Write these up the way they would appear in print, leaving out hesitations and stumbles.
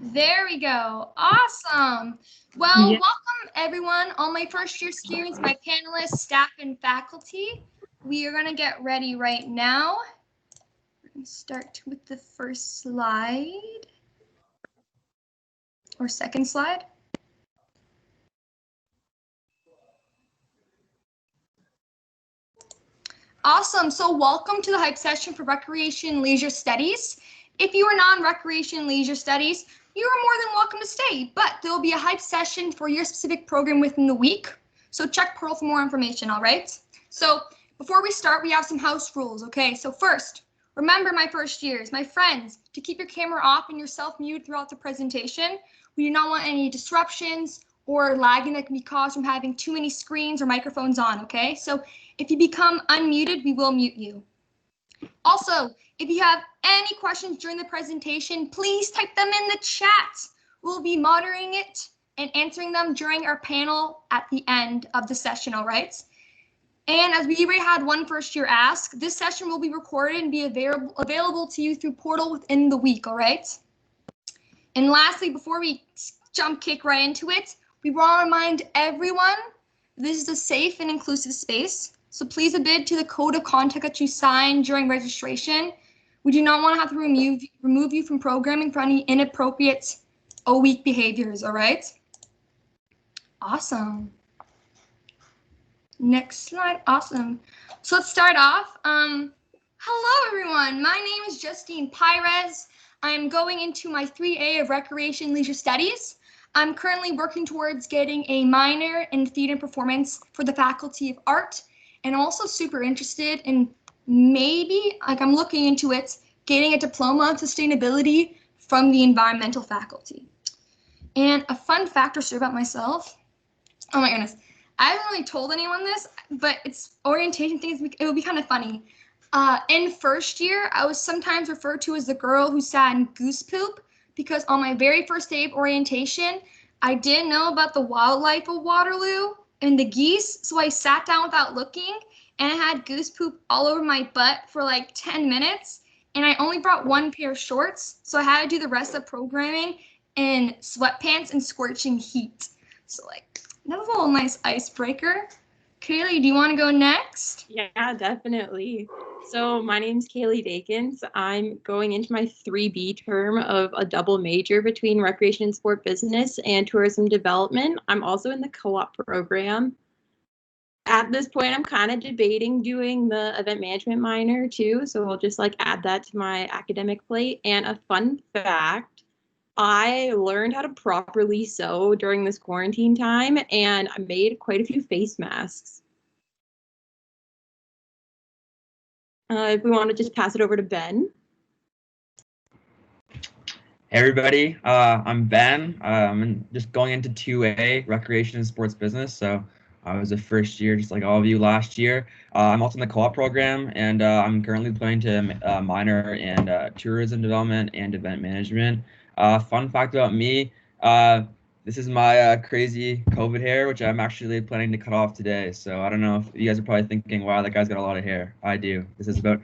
There we go. Awesome. Well, welcome everyone, all my first year students, my panelists, staff, and faculty. We are going to get ready right now. We're going to start with the first slide or second slide. Awesome. So welcome to the H.Y.P.E session for Recreation Leisure Studies. If you are non-recreation leisure studies, you are more than welcome to stay, but there will be a H.Y.P.E session for your specific program within the week. So check Portal for more information, all right? So before we start, we have some house rules, okay? So first, remember my first years, my friends, to keep your camera off and yourself muted throughout the presentation. We do not want any disruptions or lagging that can be caused from having too many screens or microphones on, okay? So if you become unmuted, we will mute you. Also, if you have any questions during the presentation, please type them in the chat. We'll be monitoring it and answering them during our panel at the end of the session, all right? And as we already had one first year ask, this session will be recorded and be available to you through Portal within the week, all right? And lastly, before we kick right into it, we want to remind everyone this is a safe and inclusive space. So please adhere to the code of conduct that you signed during registration. We do not want to have to remove you from programming for any inappropriate weak behaviors, all right? Awesome. Next slide, awesome. So let's start off. Hello everyone, my name is Justine Pires. I'm going into my 3A of Recreation Leisure Studies. I'm currently working towards getting a minor in theater and performance for the Faculty of Art. And I'm also super interested in maybe, I'm looking into it, getting a diploma of sustainability from the environmental faculty. And a fun fact or story about myself. Oh my goodness. I haven't really told anyone this, but it's orientation things. It would be kind of funny. In first year, I was sometimes referred to as the girl who sat in goose poop because on my very first day of orientation, I didn't know about the wildlife of Waterloo and the geese, so I sat down without looking and I had goose poop all over my butt for like 10 minutes and I only brought one pair of shorts, so I had to do the rest of programming in sweatpants and scorching heat. So like, that was a little nice icebreaker. Kaylee, do you want to go next? Yeah, definitely. So my name's Kaylee Dakins. I'm going into my 3B term of a double major between recreation and sport business and tourism development. I'm also in the co-op program. At this point, I'm kind of debating doing the event management minor too, so we'll just like add that to my academic plate. And a fun fact, I learned how to properly sew during this quarantine time, and I made quite a few face masks. If we want to just pass it over to Ben. Hey everybody, I'm Ben. I'm just going into 2A, Recreation and Sports Business. So I was a first year, just like all of you last year. I'm also in the co-op program, and I'm currently planning to minor in tourism development and event management. Fun fact about me, this is my crazy COVID hair, which I'm actually planning to cut off today. So I don't know if you guys are probably thinking, wow, that guy's got a lot of hair. I do. This is about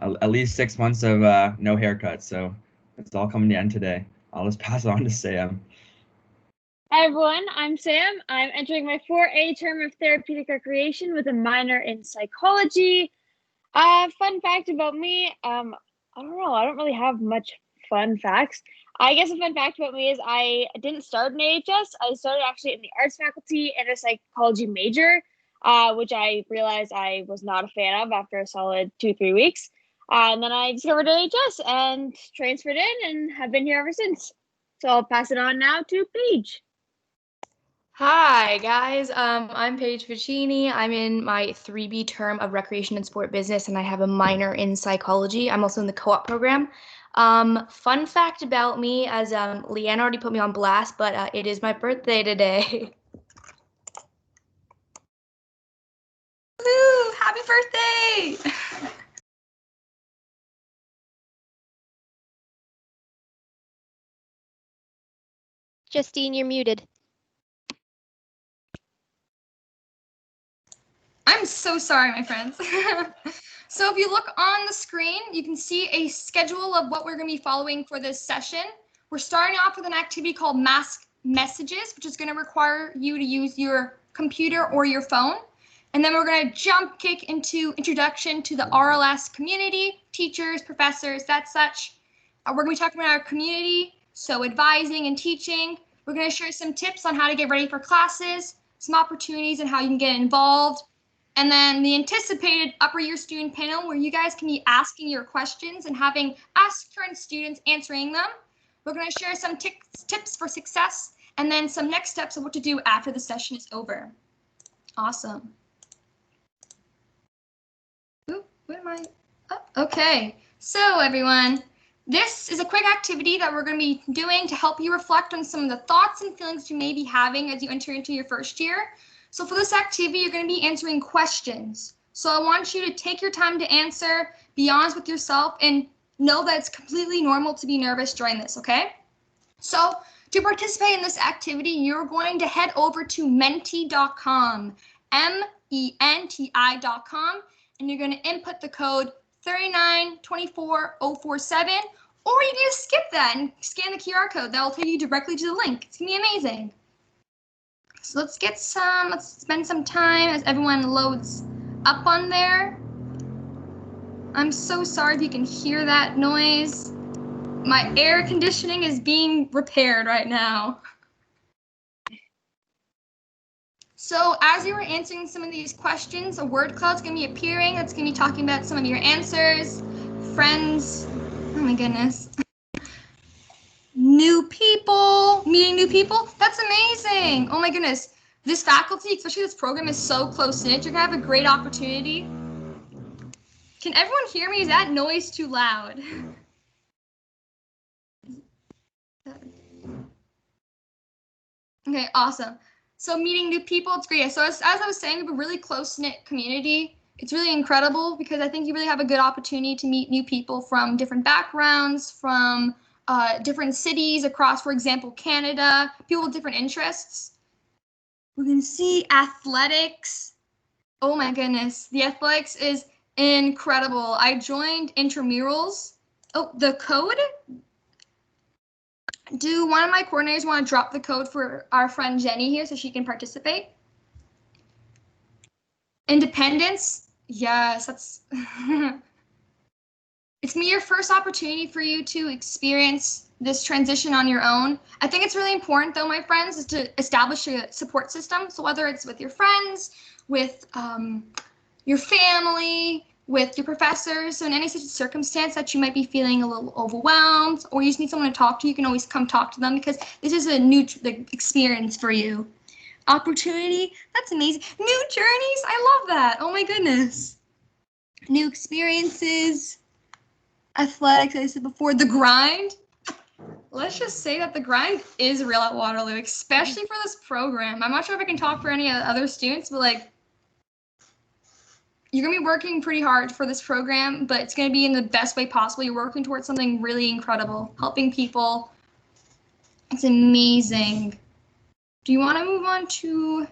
at least 6 months of no haircut. So it's all coming to end today. I'll just pass it on to Sam. Hi everyone, I'm Sam. I'm entering my 4A term of therapeutic recreation with a minor in psychology. Fun fact about me, I don't know, I don't really have much fun facts. I guess a fun fact about me is I didn't start in AHS. I started actually in the arts faculty and a psychology major, which I realized I was not a fan of after a solid 2-3 weeks. And then I discovered AHS and transferred in and have been here ever since. So I'll pass it on now to Paige. Hi guys, I'm Paige Vicini. I'm in my 3B term of Recreation and Sport Business and I have a minor in psychology. I'm also in the co-op program. Fun fact about me, as Leanne already put me on blast, but it is my birthday today. Woo! Happy birthday! Justine, you're muted. I'm so sorry, my friends. So if you look on the screen, you can see a schedule of what we're going to be following for this session. We're starting off with an activity called Mask Messages, which is going to require you to use your computer or your phone. And then we're going to jump kick into introduction to the RLS community, teachers, professors, that such. We're going to be talking about our community, so advising and teaching. We're going to share some tips on how to get ready for classes, some opportunities and how you can get involved. And then the anticipated upper year student panel where you guys can be asking your questions and having asked current students answering them. We're going to share some tips for success and then some next steps of what to do after the session is over. Awesome. Ooh, where am I? Oh, okay. So everyone, this is a quick activity that we're going to be doing to help you reflect on some of the thoughts and feelings you may be having as you enter into your first year. So for this activity, you're going to be answering questions. So I want you to take your time to answer, be honest with yourself, and know that it's completely normal to be nervous during this, okay? So to participate in this activity, you're going to head over to menti.com, MENTI.com, and you're going to input the code 3924047, or you can just skip that and scan the QR code. That will take you directly to the link. It's going to be amazing. So let's spend some time as everyone loads up on there. I'm so sorry if you can hear that noise. My air conditioning is being repaired right now. So as you were answering some of these questions, a word cloud's going to be appearing. That's going to be talking about some of your answers, friends. Oh my goodness. New people, meeting new people. That's amazing. Oh my goodness. This faculty, especially this program, is so close-knit. You're going to have a great opportunity. Can everyone hear me? Is that noise too loud? Okay, awesome. So meeting new people, it's great. So as I was saying, we have a really close-knit community. It's really incredible because I think you really have a good opportunity to meet new people from different backgrounds, from different cities across, for example, Canada, people with different interests. We're going to see athletics. Oh my goodness, the athletics is incredible. I joined intramurals. Oh, the code? Do one of my coordinators want to drop the code for our friend Jenny here so she can participate? Independence? Yes, that's... It's going to be your first opportunity for you to experience this transition on your own. I think it's really important, though, my friends, is to establish a support system. So whether it's with your friends, with your family, with your professors, so in any such circumstance that you might be feeling a little overwhelmed or you just need someone to talk to, you can always come talk to them because this is a new experience for you. Opportunity, that's amazing. New journeys, I love that. Oh my goodness. New experiences, athletics, as I said before, the grind. Let's just say that the grind is real at Waterloo, especially for this program. I'm not sure if I can talk for any other students, but like, you're going to be working pretty hard for this program, but it's going to be in the best way possible. You're working towards something really incredible, helping people. It's amazing. Do you want to move on to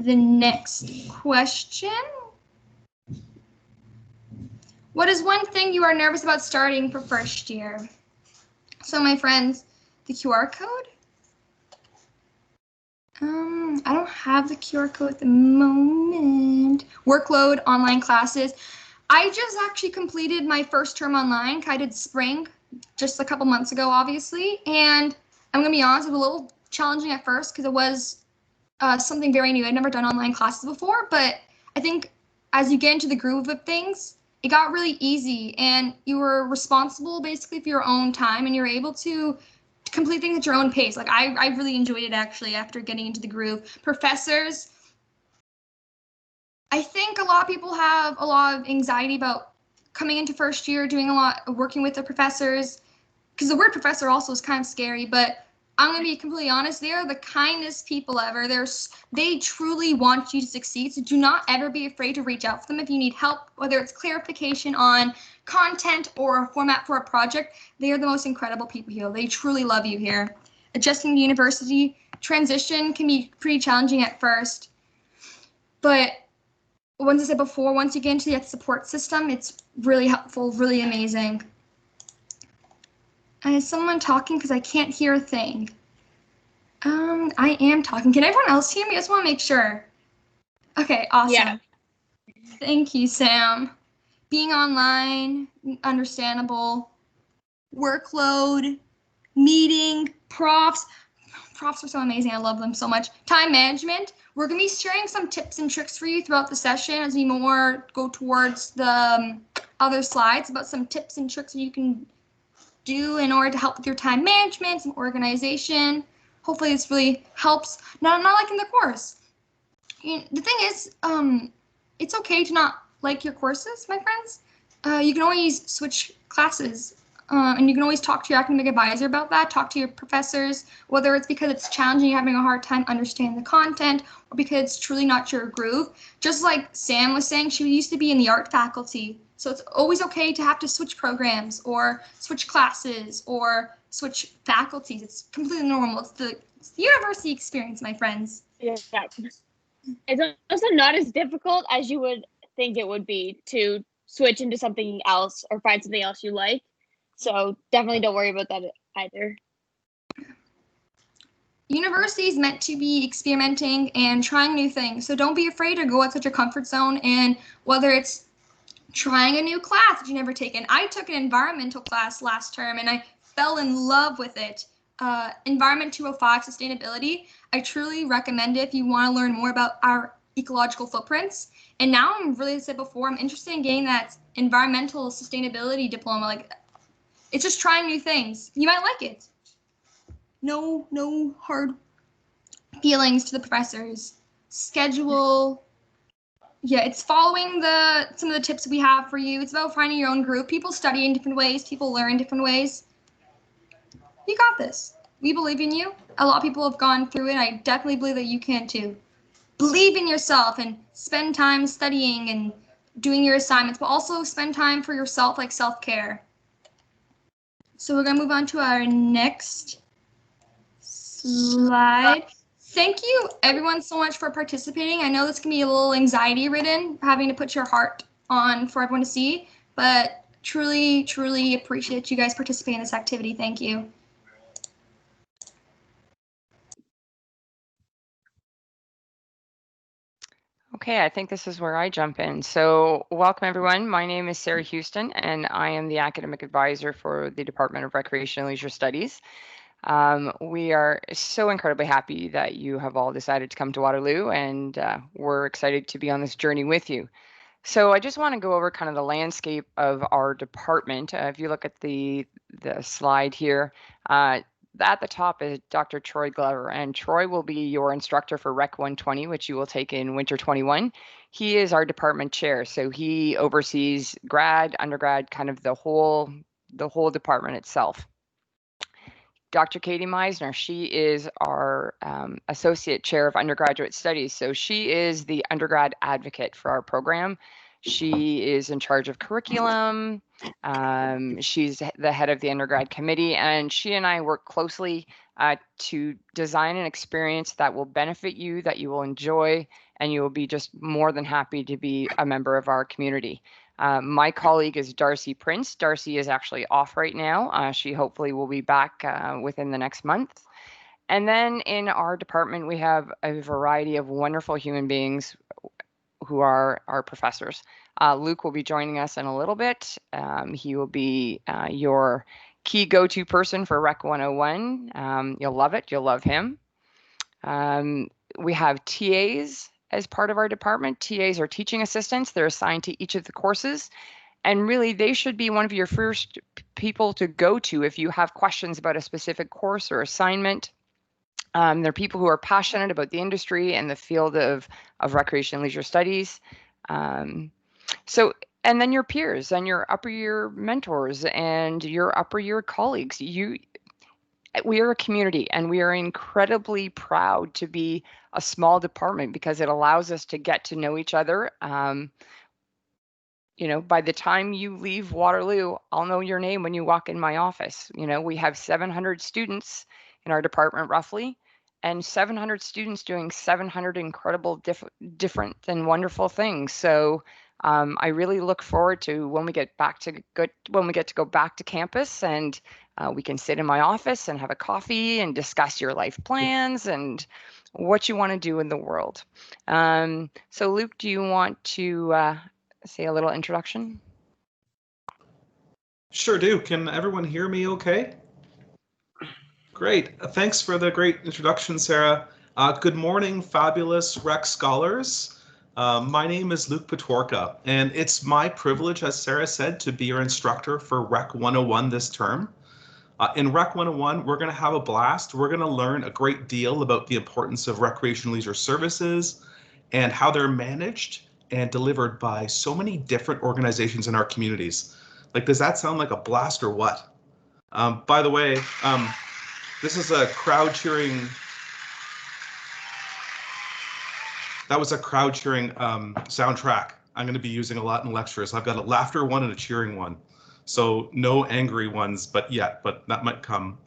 the next question? What is one thing you are nervous about starting for first year? So my friends, the QR code? I don't have the QR code at the moment. Workload, online classes. I just actually completed my first term online. I did spring just a couple months ago, obviously. And I'm going to be honest, it was a little challenging at first because it was something very new. I'd never done online classes before, but I think as you get into the groove of things, it got really easy and you were responsible basically for your own time and you're able to complete things at your own pace. Like I really enjoyed it actually after getting into the groove. Professors, I think a lot of people have a lot of anxiety about coming into first year, doing a lot of working with the professors, because the word professor also is kind of scary, but I'm going to be completely honest, they are the kindest people ever. They truly want you to succeed, so do not ever be afraid to reach out for them if you need help, whether it's clarification on content or a format for a project. They are the most incredible people here. They truly love you here. Adjusting to university transition can be pretty challenging at first, but once I said before, once you get into the support system, it's really helpful, really amazing. Is someone talking? Because I can't hear a thing. I am talking. Can everyone else hear me? I just want to make sure. Okay, awesome. Yeah. Thank you, Sam. Being online, understandable. Workload, meeting, profs. Profs are so amazing. I love them so much. Time management. We're going to be sharing some tips and tricks for you throughout the session as we more go towards the other slides about some tips and tricks that you can do in order to help with your time management, some organization. Hopefully this really helps. Not like in the course. The thing is, it's okay to not like your courses, my friends. You can always switch classes, and you can always talk to your academic advisor about that. Talk to your professors, whether it's because it's challenging, you're having a hard time understanding the content, or because it's truly not your groove. Just like Sam was saying, she used to be in the art faculty, so it's always okay to have to switch programs or switch classes or switch faculties. It's completely normal. It's the university experience, my friends. Yeah. It's also not as difficult as you would think it would be to switch into something else or find something else you like. So definitely don't worry about that either. University is meant to be experimenting and trying new things. So don't be afraid to go outside your comfort zone. And whether it's trying a new class that you never taken. I took an environmental class last term and I fell in love with it. Environment 205 sustainability. I truly recommend it if you want to learn more about our ecological footprints. And now I'm really, as I said before, I'm interested in getting that environmental sustainability diploma. Like, it's just trying new things. You might like it. No hard feelings to the professors. Schedule. Yeah, it's following some of the tips we have for you. It's about finding your own group. People study in different ways. People learn in different ways. You got this. We believe in you. A lot of people have gone through it. I definitely believe that you can too. Believe in yourself and spend time studying and doing your assignments, but also spend time for yourself, like self-care. So we're going to move on to our next slide. Thank you everyone so much for participating. I know this can be a little anxiety ridden, having to put your heart on for everyone to see, but truly appreciate you guys participating in this activity. Thank you. Okay, I think this is where I jump in. So welcome everyone. My name is Sarah Houston and I am the academic advisor for the Department of Recreation and Leisure Studies. We are so incredibly happy that you have all decided to come to Waterloo and we're excited to be on this journey with you. So I just want to go over kind of the landscape of our department. If you look at the slide here, at the top is Dr. Troy Glover, and Troy will be your instructor for Rec 120, which you will take in winter 21. He is our department chair, so he oversees grad, undergrad, kind of the whole department itself. Dr. Katie Meisner, she is our Associate Chair of Undergraduate Studies. So she is the undergrad advocate for our program. She is in charge of curriculum. She's the head of the undergrad committee, and she and I work closely to design an experience that will benefit you, that you will enjoy, and you will be just more than happy to be a member of our community. My colleague is Darcy Prince. Darcy is actually off right now. She hopefully will be back within the next month. And then in our department, we have a variety of wonderful human beings who are our professors. Luke will be joining us in a little bit. He will be your key go-to person for Rec 101. You'll love it. You'll love him. We have TAs as part of our department. TAs are teaching assistants. They're assigned to each of the courses. And really, they should be one of your first people to go to if you have questions about a specific course or assignment. They're people who are passionate about the industry and the field of recreation and leisure studies. And then your peers and your upper year mentors and your upper year colleagues. We are a community and we are incredibly proud to be a small department because it allows us to get to know each other. By the time you leave Waterloo, I'll know your name when you walk in my office. We have 700 students in our department roughly, and 700 students doing 700 incredible different and wonderful things. So I really look forward to when we get to go back to campus and We can sit in my office and have a coffee and discuss your life plans and what you want to do in the world. So Luke, do you want to say a little introduction? Sure do. Can everyone hear me okay? Great. Thanks for the great introduction, Sarah. Good morning, fabulous Rec scholars. My name is Luke Patorka, and it's my privilege, as Sarah said, to be your instructor for Rec 101 this term. In Rec 101, we're going to have a blast. We're going to learn a great deal about the importance of recreation leisure services and how they're managed and delivered by so many different organizations in our communities. Like, does that sound like a blast or what? By the way, this is a crowd cheering. That was a crowd cheering soundtrack I'm going to be using a lot in lectures. I've got a laughter one and a cheering one. So no angry ones, but that might come.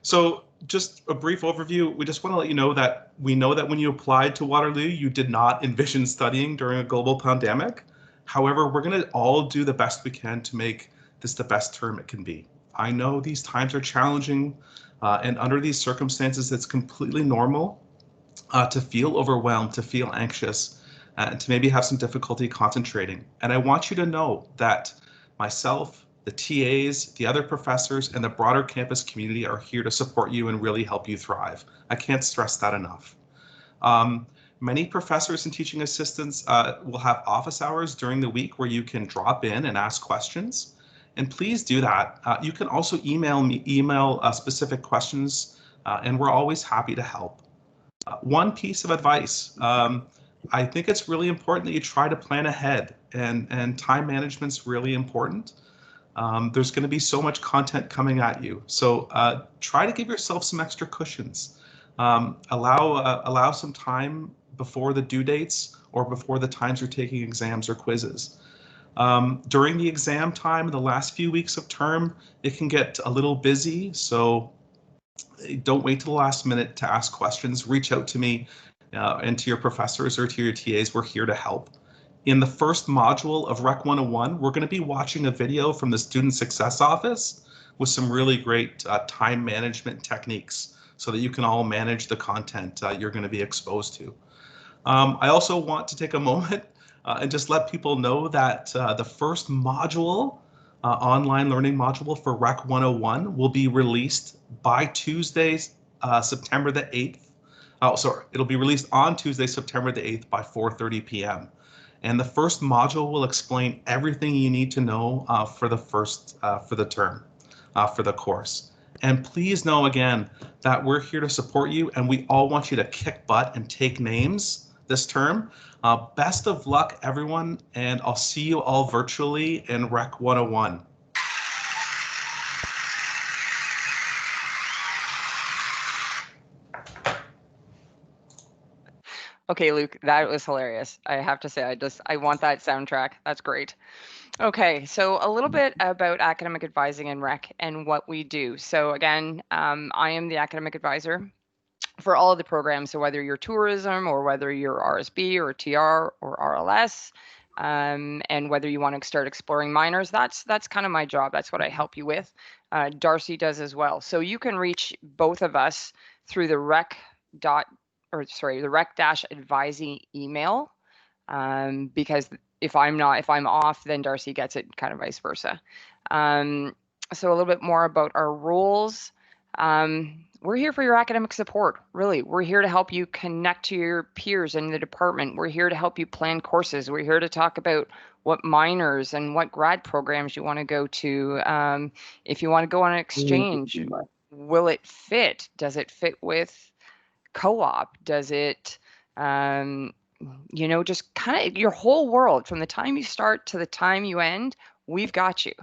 So just a brief overview. We just want to let you know that we know that when you applied to Waterloo, you did not envision studying during a global pandemic. However, we're going to all do the best we can to make this the best term it can be. I know these times are challenging, and under these circumstances, it's completely normal to feel overwhelmed, to feel anxious, and to maybe have some difficulty concentrating. And I want you to know that myself, the TAs, the other professors, and the broader campus community are here to support you and really help you thrive. I can't stress that enough. Many professors and teaching assistants will have office hours during the week where you can drop in and ask questions. And please do that. You can also email specific questions, and we're always happy to help. One piece of advice, I think it's really important that you try to plan ahead, and time management's really important. There's going to be so much content coming at you, so try to give yourself some extra cushions. Allow some time before the due dates or before the times you're taking exams or quizzes. During the exam time, the last few weeks of term, it can get a little busy, so don't wait till the last minute to ask questions. Reach out to me and to your professors or to your TAs. We're here to help. In the first module of Rec 101, we're going to be watching a video from the Student Success Office with some really great time management techniques so that you can all manage the content you're going to be exposed to. I also want to take a moment and just let people know that the first module, online learning module for Rec 101 will be released by Tuesday, September the 8th. Oh, sorry, it'll be released on Tuesday, September the 8th by 4:30 p.m. And the first module will explain everything you need to know for the term, for the course. And please know again that we're here to support you, and we all want you to kick butt and take names this term. Best of luck, everyone, and I'll see you all virtually in Rec 101. Okay, Luke, that was hilarious. I have to say, I want that soundtrack. That's great. Okay, so a little bit about academic advising and rec and what we do. So again, I am the academic advisor for all of the programs. So whether you're tourism or whether you're RSB or TR or RLS, and whether you want to start exploring minors, that's kind of my job. That's what I help you with. Darcy does as well. So you can reach both of us through the rec-advising email, because if I'm off, then Darcy gets it, kind of vice versa. So a little bit more about our roles. We're here for your academic support, really. We're here to help you connect to your peers in the department. We're here to help you plan courses. We're here to talk about what minors and what grad programs you want to go to. If you want to go on an exchange, will it fit? Does it fit with co-op? Does it, just kind of your whole world from the time you start to the time you end, we've got you.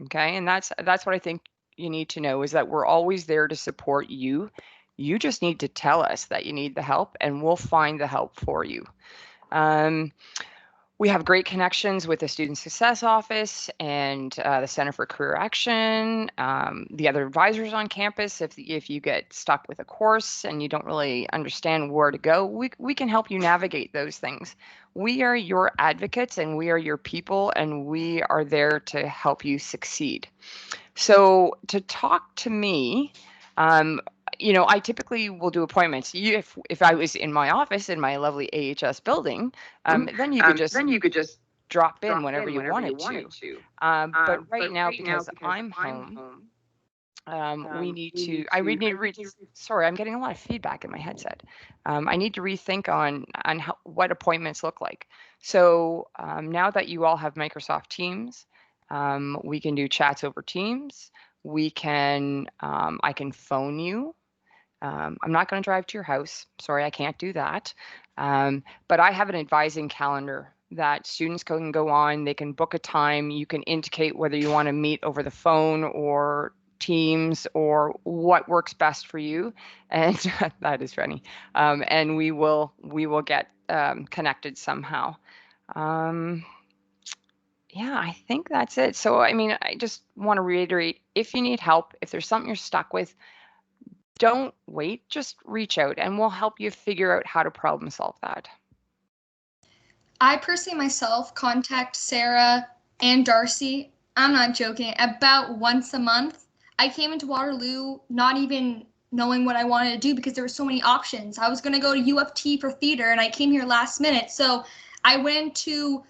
Okay, and that's what I think you need to know, is that we're always there to support you. You just need to tell us that you need the help, and we'll find the help for you. We have great connections with the Student Success Office and the Center for Career Action, the other advisors on campus. If you get stuck with a course and you don't really understand where to go, we can help you navigate those things. We are your advocates, and we are your people, and we are there to help you succeed. So to talk to me, you know, I typically will do appointments. If I was in my office in my lovely AHS building, then you could just drop in whenever you wanted to. But right now, because I'm home, we need to. I would need to read. Sorry, I'm getting a lot of feedback in my headset. I need to rethink on what appointments look like. So now that you all have Microsoft Teams, we can do chats over Teams. We can. I can phone you. I'm not going to drive to your house. Sorry, I can't do that. But I have an advising calendar that students can go on. They can book a time. You can indicate whether you want to meet over the phone or Teams or what works best for you. And that is funny. And we will get connected somehow. Yeah, I think that's it. So, I mean, I just want to reiterate, if you need help, if there's something you're stuck with, don't wait, just reach out and we'll help you figure out how to problem solve that. I personally myself contact Sarah and Darcy, I'm not joking, about once a month. I came into Waterloo not even knowing what I wanted to do because there were so many options. I was going to go to U.F.T for theater and I came here last minute. So I went to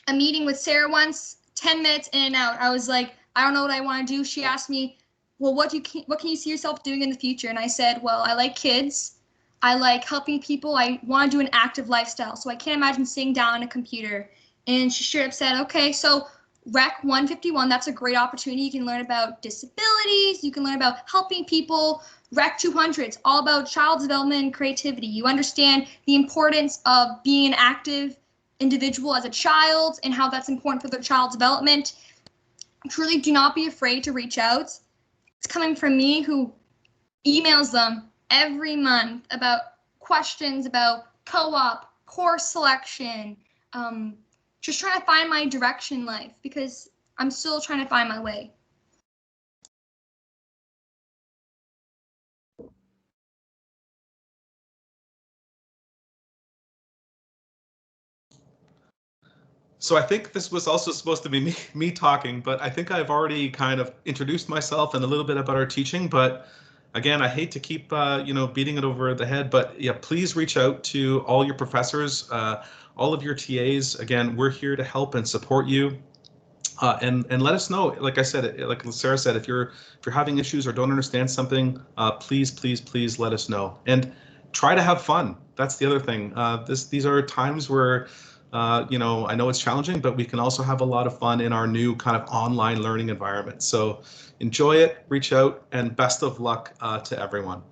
a meeting with Sarah once, 10 minutes in and out. I was like, I don't know what I want to do. She asked me, well, what can you see yourself doing in the future? And I said, well, I like kids. I like helping people. I want to do an active lifestyle. So I can't imagine sitting down on a computer. And she straight up said, okay, so Rec 151, that's a great opportunity. You can learn about disabilities. You can learn about helping people. Rec 200, it's all about child development and creativity. You understand the importance of being an active individual as a child and how that's important for their child's development. Truly do not be afraid to reach out. It's coming from me who emails them every month about questions about co-op, course selection, just trying to find my direction in life because I'm still trying to find my way. So I think this was also supposed to be me talking, but I think I've already kind of introduced myself and a little bit about our teaching. But again, I hate to keep beating it over the head, but yeah, please reach out to all your professors, all of your TAs. Again, we're here to help and support you. And let us know. Like I said, like Sarah said, if you're having issues or don't understand something, please let us know. And try to have fun. That's the other thing. These are times where I know it's challenging, but we can also have a lot of fun in our new kind of online learning environment. So enjoy it, reach out, and best of luck to everyone.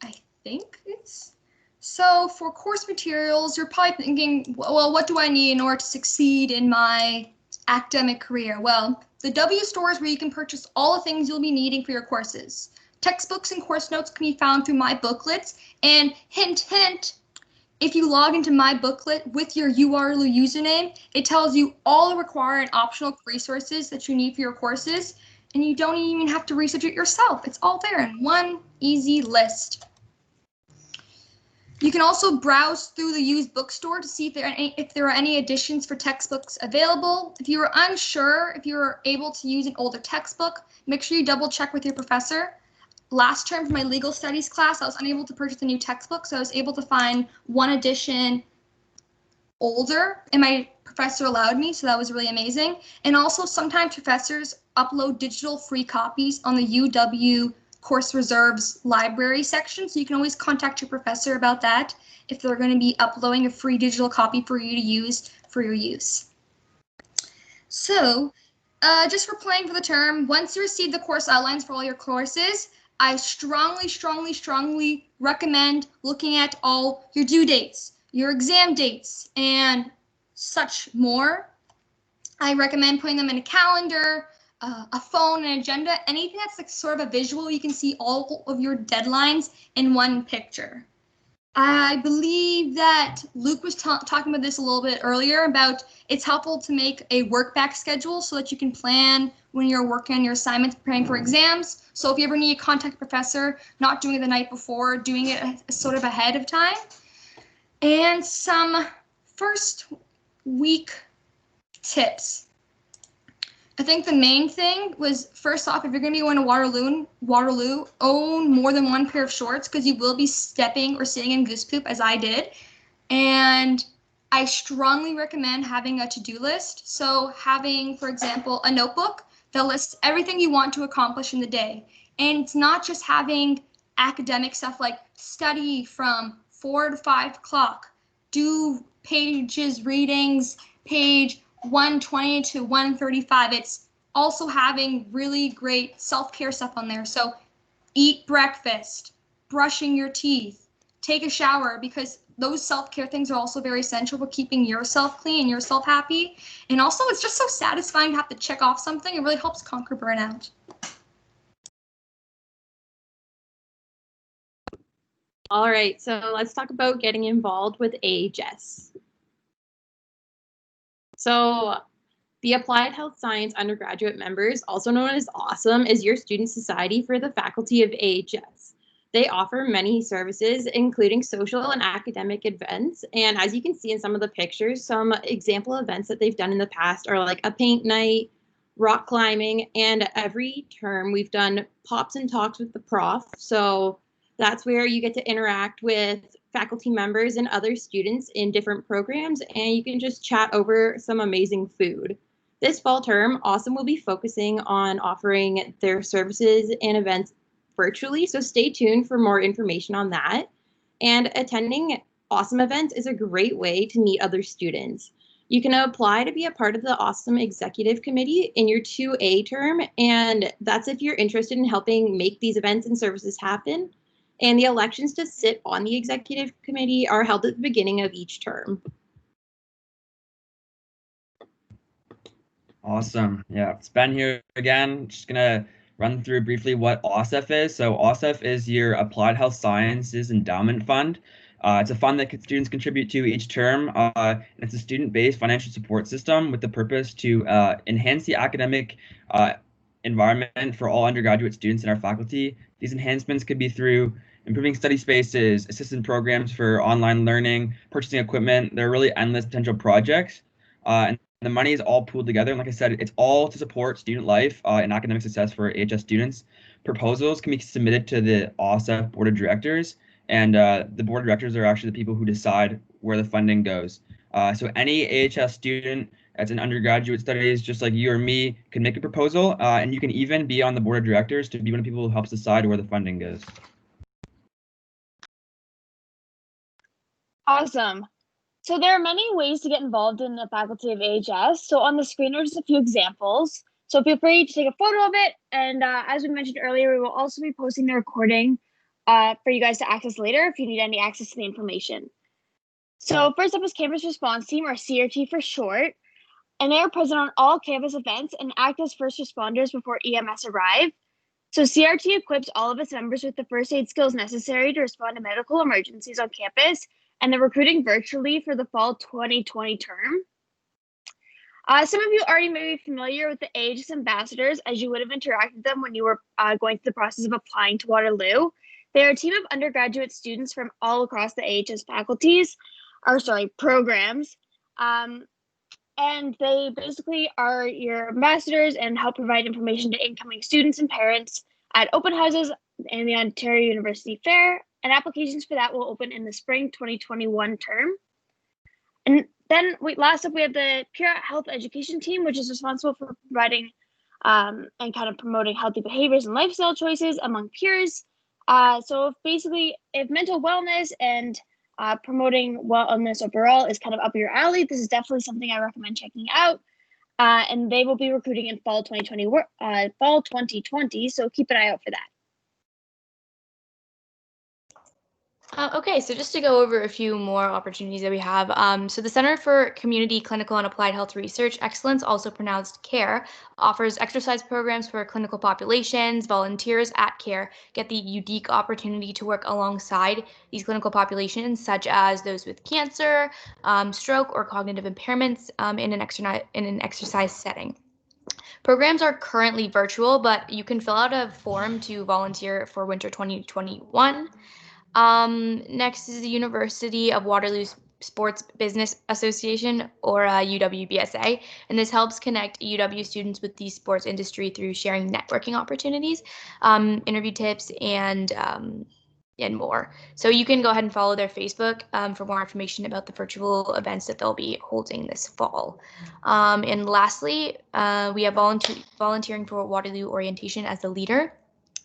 I think it's so for course materials, you're probably thinking, well, what do I need in order to succeed in my academic career? Well, the W store is where you can purchase all the things you'll be needing for your courses. Textbooks and course notes can be found through my booklets. And hint, hint, if you log into my booklet with your URLU username, it tells you all the required and optional resources that you need for your courses. And you don't even have to research it yourself. It's all there in one easy list. You can also browse through the used bookstore to see if there are any additions for textbooks available. If you are unsure if you are able to use an older textbook, make sure you double check with your professor. Last term for my legal studies class, I was unable to purchase a new textbook, so I was able to find one edition older, and my professor allowed me, so that was really amazing. And also sometimes professors upload digital free copies on the UW Course Reserves library section, so you can always contact your professor about that if they're going to be uploading a free digital copy for you to use for your use. So just for planning for the term, once you receive the course outlines for all your courses, I strongly recommend looking at all your due dates, your exam dates, and such more. I recommend putting them in a calendar, a phone, an agenda, anything that's like sort of a visual. You can see all of your deadlines in one picture. I believe that Luke was talking about this a little bit earlier about it's helpful to make a work back schedule so that you can plan when you're working on your assignments, preparing for exams. So if you ever need to contact a professor, not doing it the night before, doing it sort of ahead of time. And some first week tips. I think the main thing was, first off, if you're going to be going to Waterloo, own more than one pair of shorts because you will be stepping or sitting in goose poop, as I did. And I strongly recommend having a to-do list. So having, for example, a notebook that lists everything you want to accomplish in the day. And it's not just having academic stuff like study from 4 to 5 o'clock, do pages, readings, page 120 to 135. It's also having really great self-care stuff on there. So eat breakfast, brushing your teeth, take a shower, because those self-care things are also very essential for keeping yourself clean and yourself happy. And also it's just so satisfying to have to check off something. It really helps conquer burnout. All right, so let's talk about getting involved with AHS. So the Applied Health Science undergraduate members, also known as AWESOME, is your student society for the faculty of AHS. They offer many services, including social and academic events. And as you can see in some of the pictures, some example events that they've done in the past are like a paint night, rock climbing, and every term we've done pops and talks with the prof. So that's where you get to interact with faculty members and other students in different programs, and you can just chat over some amazing food. This fall term, AWESOME will be focusing on offering their services and events virtually, so stay tuned for more information on that. And attending AWESOME events is a great way to meet other students. You can apply to be a part of the AWESOME Executive Committee in your 2A term, and that's if you're interested in helping make these events and services happen. And the elections to sit on the executive committee are held at the beginning of each term. Awesome. Yeah, it's Ben here again. Just gonna run through briefly what OSEF is. So OSEF is your Applied Health Sciences Endowment Fund. It's a fund that students contribute to each term. And it's a student-based financial support system with the purpose to enhance the academic environment for all undergraduate students in our faculty. These enhancements could be through improving study spaces, assistant programs for online learning, purchasing equipment. There are really endless potential projects. And the money is all pooled together. And like I said, it's all to support student life and academic success for AHS students. Proposals can be submitted to the OSEF Board of Directors. And the Board of Directors are actually the people who decide where the funding goes. So any AHS student that's in undergraduate studies, just like you or me, can make a proposal. And you can even be on the Board of Directors to be one of the people who helps decide where the funding goes. Awesome. So there are many ways to get involved in the faculty of AHS. So on the screen are just a few examples. So feel free to take a photo of it. And as we mentioned earlier, we will also be posting the recording for you guys to access later if you need any access to the information. So first up is Campus Response Team, or CRT for short. And they are present on all campus events and act as first responders before EMS arrive. So CRT equips all of its members with the first aid skills necessary to respond to medical emergencies on campus, and they're recruiting virtually for the fall 2020 term. Some of you already may be familiar with the AHS ambassadors, as you would have interacted with them when you were going through the process of applying to Waterloo. They are a team of undergraduate students from all across the AHS programs. And they basically are your ambassadors and help provide information to incoming students and parents at open houses and the Ontario University Fair, and applications for that will open in the spring 2021 term. And then last up, we have the Peer Health Education Team, which is responsible for providing and kind of promoting healthy behaviors and lifestyle choices among peers. So if mental wellness and promoting wellness overall is kind of up your alley, this is definitely something I recommend checking out. And they will be recruiting in fall 2020, so keep an eye out for that. Okay, so just to go over a few more opportunities that we have. So the Center for Community Clinical and Applied Health Research Excellence, also pronounced CARE, offers exercise programs for clinical populations. Volunteers at CARE get the unique opportunity to work alongside these clinical populations, such as those with cancer, stroke, or cognitive impairments in an exercise setting. Programs are currently virtual, but you can fill out a form to volunteer for winter 2021. Next is the University of Waterloo Sports Business Association, or UWBSA, and this helps connect UW students with the sports industry through sharing networking opportunities, interview tips, and more. So you can go ahead and follow their Facebook for more information about the virtual events that they'll be holding this fall. And lastly, we have volunteering for Waterloo Orientation as the leader.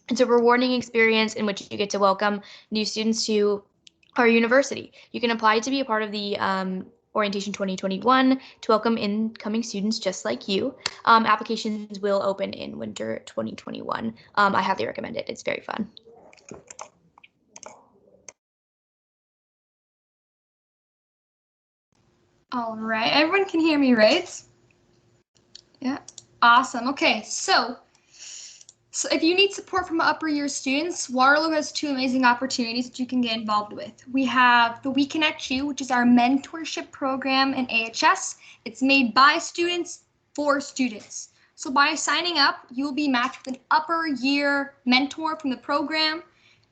It's a rewarding experience in which you get to welcome new students to our university. You can apply to be a part of the Orientation 2021 to welcome incoming students just like you. Applications will open in winter 2021. I highly recommend it. It's very fun. All right, everyone can hear me, right? Yeah, awesome. Okay, so if you need support from upper year students, Waterloo has two amazing opportunities that you can get involved with. We have the We Connect You, which is our mentorship program in AHS. It's made by students for students. So by signing up, you'll be matched with an upper year mentor from the program.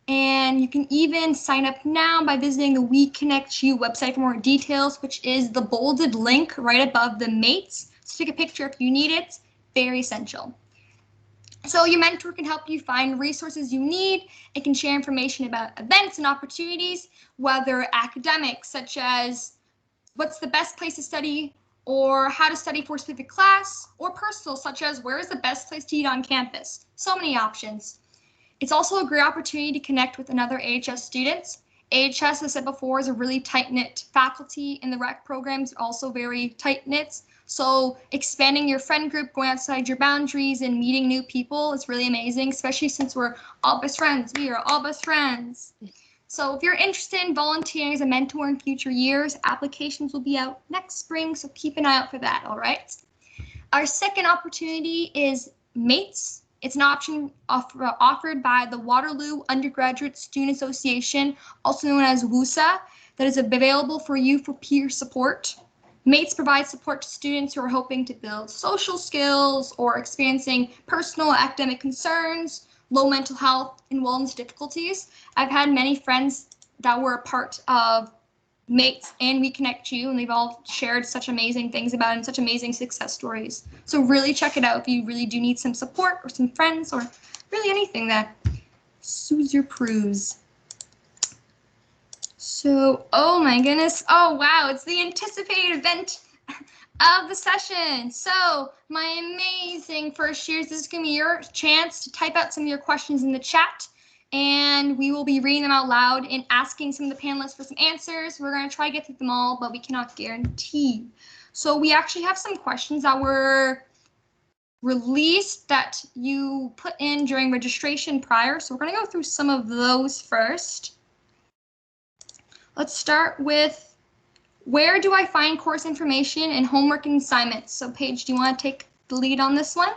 And you can even sign up now by visiting the We Connect You website for more details, which is the bolded link right above the mates. So take a picture if you need it. Very essential. So your mentor can help you find resources you need. It can share information about events and opportunities, whether academic, such as what's the best place to study or how to study for a specific class, or personal, such as where is the best place to eat on campus. So many options. It's also a great opportunity to connect with another AHS students. AHS, as I said before, is a really tight-knit faculty, and the rec programs are also very tight-knit. So expanding your friend group, going outside your boundaries, and meeting new people is really amazing, especially since we're all best friends. We are all best friends. So if you're interested in volunteering as a mentor in future years, applications will be out next spring, so keep an eye out for that, all right? Our second opportunity is MATES. It's an option offered by the Waterloo Undergraduate Student Association, also known as WUSA, that is available for you for peer support. MATES provides support to students who are hoping to build social skills or experiencing personal academic concerns, low mental health, and wellness difficulties. I've had many friends that were a part of MATES and We Connect You, and they've all shared such amazing things about it and such amazing success stories. So really check it out if you really do need some support or some friends or really anything that soothes your peruse. So, oh my goodness. Oh, wow. It's the anticipated event of the session. So, my amazing first years, this is going to be your chance to type out some of your questions in the chat, and we will be reading them out loud and asking some of the panelists for some answers. We're going to try to get through them all, but we cannot guarantee. So, we actually have some questions that were released that you put in during registration prior. So, we're going to go through some of those first. Let's start with, where do I find course information and homework and assignments? So Paige, do you want to take the lead on this one?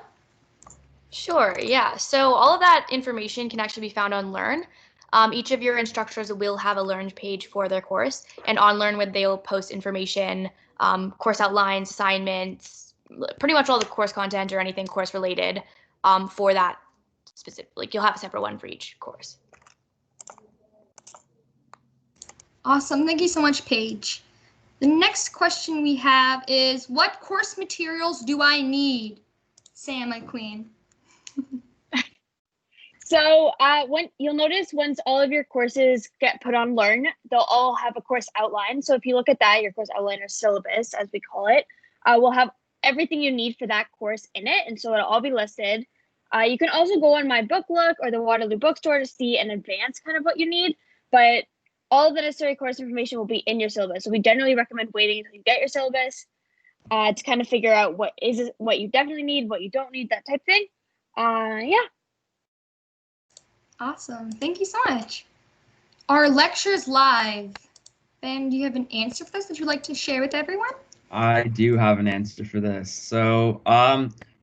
Sure, yeah. So all of that information can actually be found on Learn. Each of your instructors will have a Learn page for their course, and on Learn they'll post information, course outlines, assignments, pretty much all the course content or anything course related for that specific, like you'll have a separate one for each course. Awesome, thank you so much, Paige. The next question we have is, what course materials do I need? Sam, my queen. So you'll notice once all of your courses get put on Learn, they'll all have a course outline. So if you look at that, your course outline or syllabus, as we call it, will have everything you need for that course in it. And so it'll all be listed. You can also go on My Book Look or the Waterloo Bookstore to see in advance kind of what you need. But all of the necessary course information will be in your syllabus. So we generally recommend waiting until you get your syllabus to kind of figure out what you definitely need, what you don't need, that type thing. Yeah. Awesome, thank you so much. Are lectures live? Ben, do you have an answer for this that you'd like to share with everyone? I do have an answer for this. So,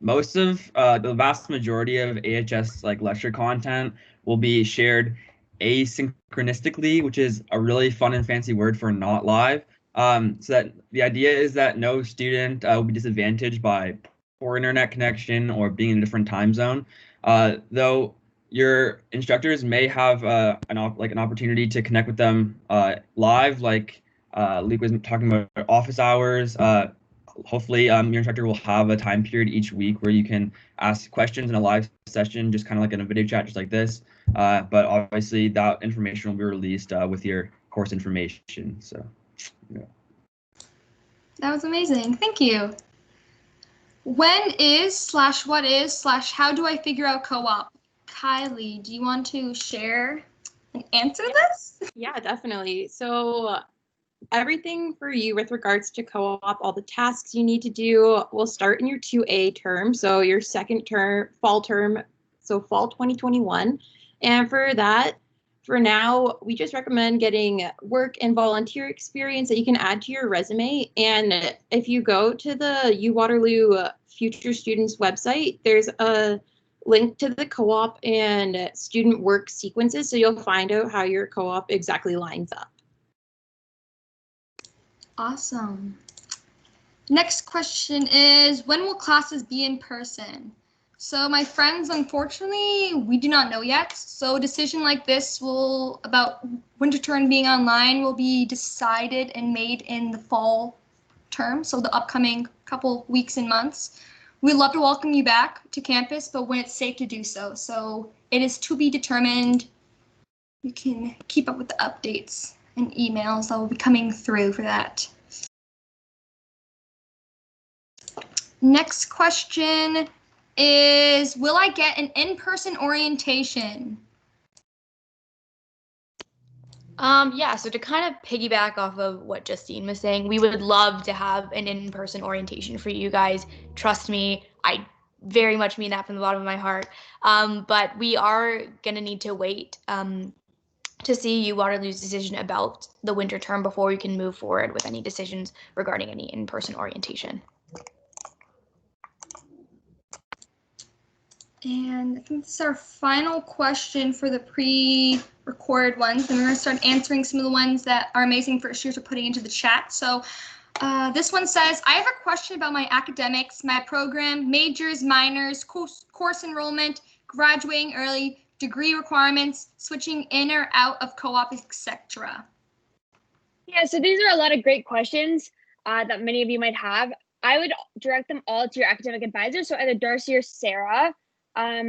most of the vast majority of AHS like lecture content will be shared asynchronistically, which is a really fun and fancy word for not live. So that the idea is that no student will be disadvantaged by poor internet connection or being in a different time zone. Though your instructors may have an opportunity to connect with them live, like Luke was talking about office hours. Hopefully, your instructor will have a time period each week where you can ask questions in a live session, just kind of like in a video chat, just like this. But obviously, that information will be released with your course information. So, yeah. That was amazing. Thank you. When is / what is / how do I figure out co-op? Kylie, do you want to share and answer this? Yeah, definitely. So everything for you with regards to co-op, all the tasks you need to do will start in your 2A term, so your second term, fall term, so fall 2021. And for that, for now, we just recommend getting work and volunteer experience that you can add to your resume. And if you go to the U Waterloo Future Students website, there's a link to the co-op and student work sequences, so you'll find out how your co-op exactly lines up. Awesome. Next question is, when will classes be in person? So my friends, unfortunately, we do not know yet. So a decision like this about winter term being online will be decided and made in the fall term, so the upcoming couple weeks and months. We'd love to welcome you back to campus, but when it's safe to do so. So it is to be determined. You can keep up with the updates and emails that will be coming through for that. Next question is, will I get an in-person orientation? Yeah, so to kind of piggyback off of what Justine was saying, we would love to have an in-person orientation for you guys. Trust me, I very much mean that from the bottom of my heart. But we are going to need to wait to see U Waterloo's decision about the winter term before we can move forward with any decisions regarding any in-person orientation. And I think this is our final question for the pre-recorded ones. And we're going to start answering some of the ones that our amazing first years are putting into the chat. So this one says, I have a question about my academics, my program, majors, minors, course enrollment, graduating early, degree requirements, switching in or out of co-op, etc. Yeah, so these are a lot of great questions that many of you might have. I would direct them all to your academic advisor, so either Darcy or Sarah.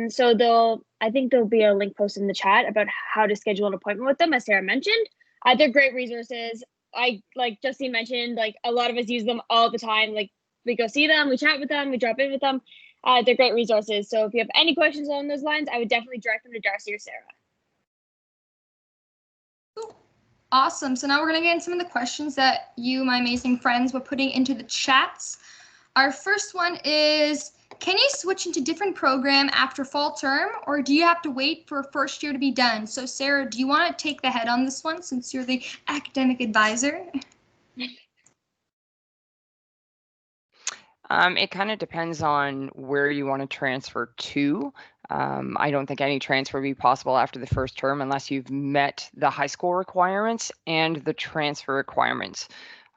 So I think there'll be a link posted in the chat about how to schedule an appointment with them, as Sarah mentioned. They're great resources. Like Justine mentioned, like a lot of us use them all the time. Like we go see them, we chat with them, we drop in with them. They're great resources. So if you have any questions along those lines, I would definitely direct them to Darcy or Sarah. Cool. Awesome. So now we're going to get into some of the questions that you, my amazing friends, were putting into the chats. Our first one is, can you switch into different program after fall term, or do you have to wait for first year to be done? So Sarah, do you want to take the head on this one since you're the academic advisor? It kind of depends on where you want to transfer to. I don't think any transfer would be possible after the first term unless you've met the high school requirements and the transfer requirements.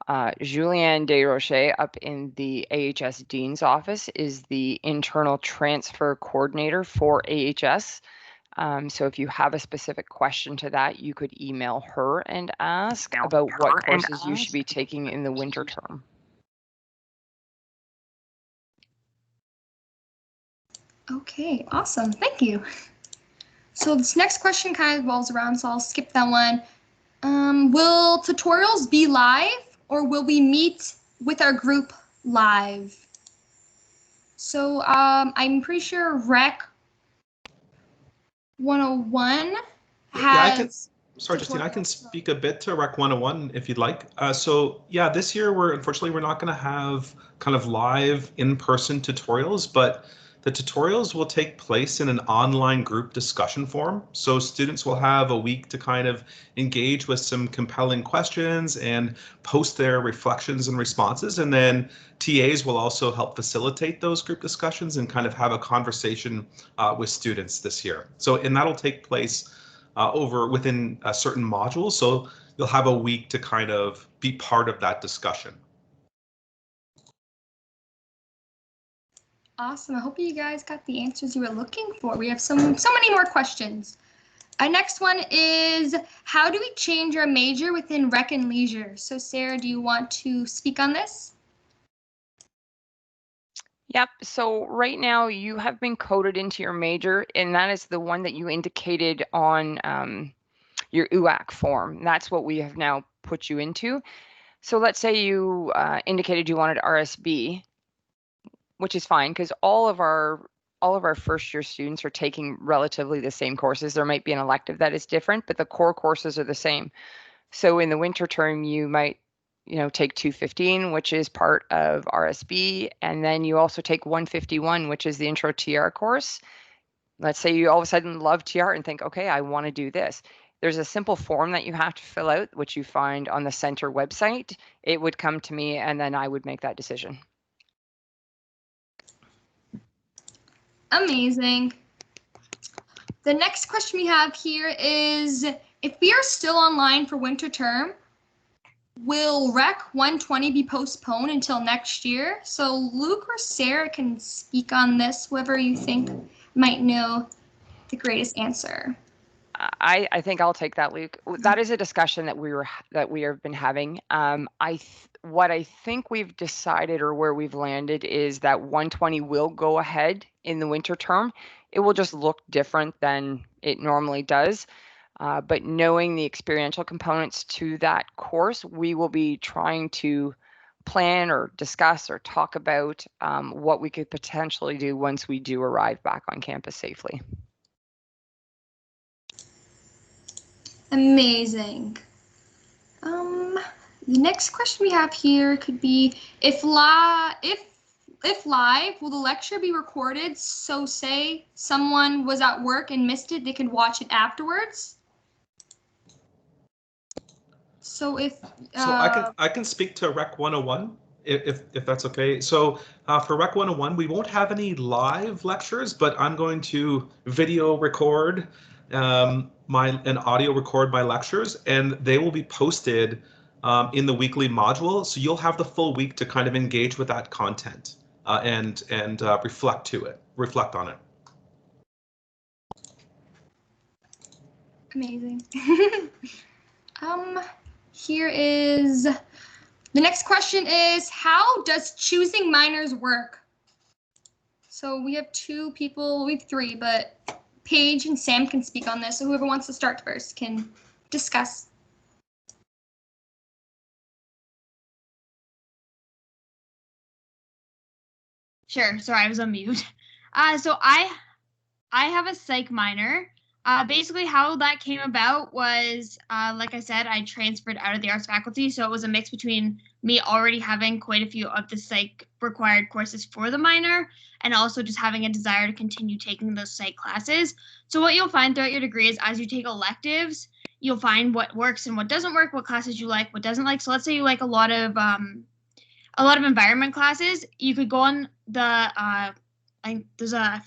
Julianne Desrochers up in the AHS Dean's office is the internal transfer coordinator for AHS. So if you have a specific question to that, you could email her and ask about what courses you should be taking in the winter term. Okay, awesome. Thank you. So this next question kind of revolves around, so I'll skip that one. Will tutorials be live, or will we meet with our group live? So I'm pretty sure Rec 101 has... Sorry, Justine, I can speak a bit to Rec 101 if you'd like. So yeah, this year unfortunately we're not going to have kind of live in-person tutorials, but The tutorials will take place in an online group discussion forum. So students will have a week to kind of engage with some compelling questions and post their reflections and responses. And then TAs will also help facilitate those group discussions and kind of have a conversation with students this year. And that'll take place within a certain module. So you'll have a week to kind of be part of that discussion. Awesome. I hope you guys got the answers you were looking for. We have so many more questions. Our next one is, how do we change our major within Rec and Leisure? So Sarah, do you want to speak on this? Yep. So right now you have been coded into your major, and that is the one that you indicated on your UAC form. That's what we have now put you into. So let's say you indicated you wanted RSB, which is fine because all of our first year students are taking relatively the same courses. There might be an elective that is different, but the core courses are the same. So in the winter term, you might take 215, which is part of RSB, and then you also take 151, which is the intro TR course. Let's say you all of a sudden love TR and think, okay, I want to do this. There's a simple form that you have to fill out, which you find on the center website. It would come to me, and then I would make that decision. Amazing. The next question we have here is, if we are still online for winter term, will Rec 120 be postponed until next year? So Luke or Sarah can speak on this, whoever you think might know the greatest answer. I think I'll take that, Luke. That is a discussion that we have been having. What I think we've decided, or where we've landed, is that 120 will go ahead in the winter term. It will just look different than it normally does. But knowing the experiential components to that course, we will be trying to plan or discuss or talk about what we could potentially do once we do arrive back on campus safely. Amazing. The next question we have here could be, if live, will the lecture be recorded? So say someone was at work and missed it, they could watch it afterwards. So if I can speak to Rec 101 if that's okay. So for Rec 101, we won't have any live lectures, but I'm going to video record and audio record my lectures, and they will be posted in the weekly module. So you'll have the full week to kind of engage with that content and reflect on it. Amazing. Here is the next question is, how does choosing minors work? So we have we have three, but Paige and Sam can speak on this. So whoever wants to start first can discuss. Sure. Sorry, I was on mute. So I have a psych minor. Basically, how that came about was, like I said, I transferred out of the arts faculty, so it was a mix between me already having quite a few of the psych required courses for the minor, and also just having a desire to continue taking those psych classes. So what you'll find throughout your degree is, as you take electives, you'll find what works and what doesn't work, what classes you like, what doesn't like. So let's say you like a lot of environment classes. You could go on the I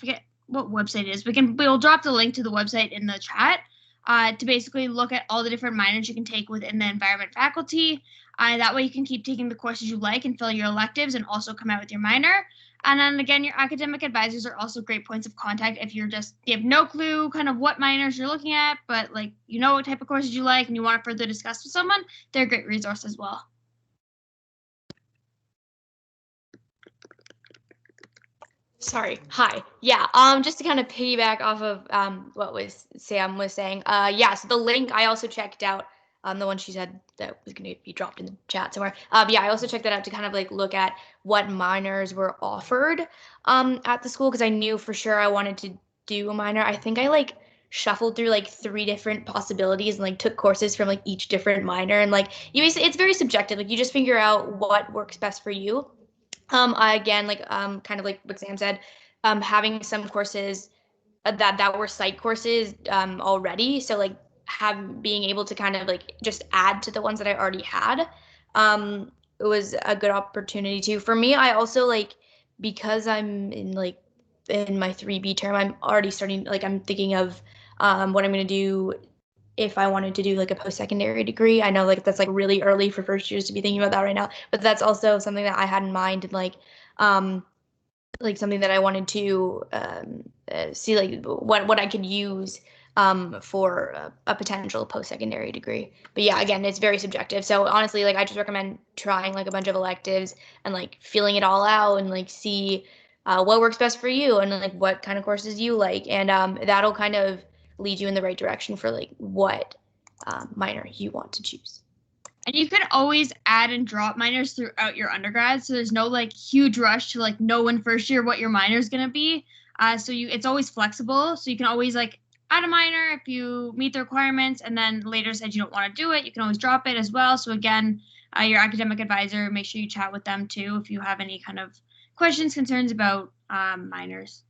forget what website it is. We'll drop the link to the website in the chat to basically look at all the different minors you can take within the environment faculty. That way you can keep taking the courses you like and fill your electives and also come out with your minor. And then again, your academic advisors are also great points of contact if you have no clue kind of what minors you're looking at, but like you know what type of courses you like and you want to further discuss with someone, they're a great resource as well. Sorry. Hi. Yeah. Just to kind of piggyback off of what Sam was saying. Yeah. So the link I also checked out. The one she said that was going to be dropped in the chat somewhere. Yeah. I also checked that out to kind of like look at what minors were offered at the school, because I knew for sure I wanted to do a minor. I think I like shuffled through like 3 different possibilities and like took courses from like each different minor, and like it's very subjective. Like you just figure out what works best for you. Again, like kind of like what Sam said, having some courses that were psych courses already. So like being able to kind of like just add to the ones that I already had. It was a good opportunity too. For me, I also like, because I'm in my 3B term, I'm already starting, like I'm thinking of what I'm going to do if I wanted to do like a post-secondary degree. I know like that's like really early for first years to be thinking about that right now, but that's also something that I had in mind, and like something that I wanted to see like what I could use for a potential post-secondary degree. But yeah, again, it's very subjective. So honestly, like I just recommend trying like a bunch of electives and like feeling it all out and like see what works best for you and like what kind of courses you like, and that'll kind of lead you in the right direction for like what minor you want to choose. And you can always add and drop minors throughout your undergrad, so there's no like huge rush to like know in first year what your minor is gonna be. It's always flexible, so you can always like add a minor if you meet the requirements, and then later said you don't want to do it, you can always drop it as well. So again, your academic advisor, make sure you chat with them too if you have any kind of questions, concerns about minors.